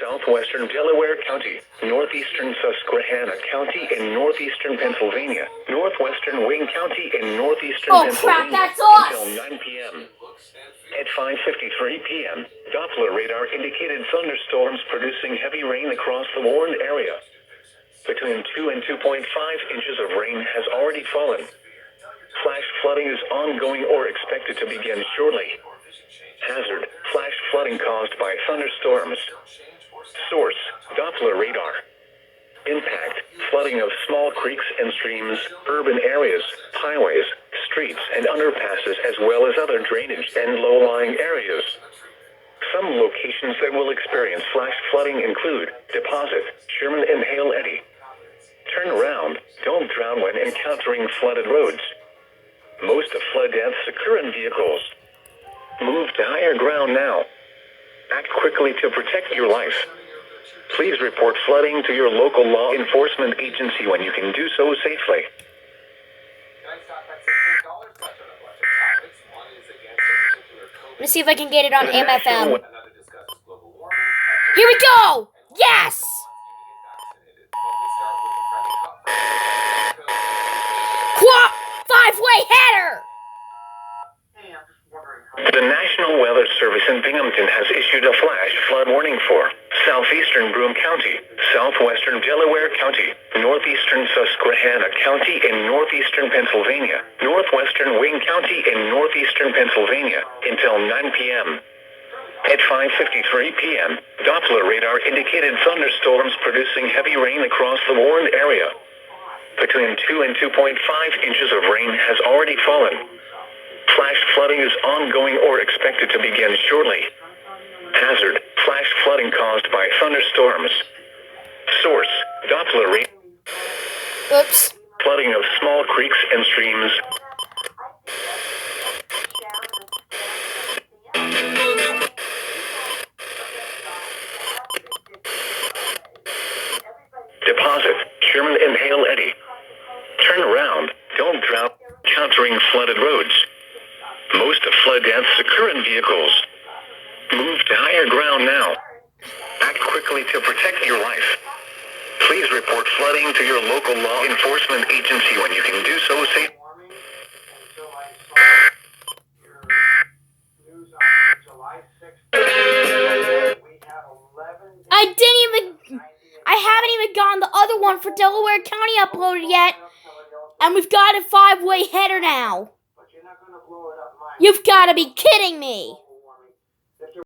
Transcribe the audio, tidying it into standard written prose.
southwestern Delaware County, northeastern Susquehanna County in northeastern Pennsylvania, northwestern Wayne County in northeastern Pennsylvania that's us! until 9 p.m. At 5:53 p.m., Doppler radar indicated thunderstorms producing heavy rain across the warned area. Between 2 and 2.5 inches of rain has already fallen. Flash flooding is ongoing or expected to begin shortly. Hazard: flash flooding caused by thunderstorms. Source: Doppler radar. Impact: flooding of small creeks and streams, urban areas, highways, streets and underpasses, as well as other drainage and low-lying areas. Some locations that will experience flash flooding include Deposit, Sherman and Hale Eddy. Turn around, don't drown when encountering flooded roads. Most of flood deaths occur in vehicles. Move to higher ground now. Act quickly to protect your life. Please report flooding to your local law enforcement agency when you can do so safely. Let me see if I can get it on AM/FM. Here we go! Yes! Five-way header! The National Weather Service in Binghamton has issued a flash flood warning for southeastern Broome County, southwestern Delaware County, northeastern Susquehanna County in northeastern Pennsylvania, northwestern Wayne County in northeastern Pennsylvania until 9 p.m. At 5:53 p.m., Doppler radar indicated thunderstorms producing heavy rain across the warned area. Between 2 and 2.5 inches of rain has already fallen. Flash flooding is ongoing or expected to begin shortly. Hazard: flash flooding caused by thunderstorms. Source: Doppler radar. Oops. Flooding of small creeks and streams. Deposit, Sherman and Hale Eddy. Turn around, don't drown, encountering flooded roads. Most of flood deaths occur in vehicles. Move to higher ground now. Act quickly to protect your life. Please report flooding to your local law enforcement agency when you can do so safely. I haven't even gotten the other one for Delaware County uploaded yet. And we've got a 5-way header now. You've got to be kidding me.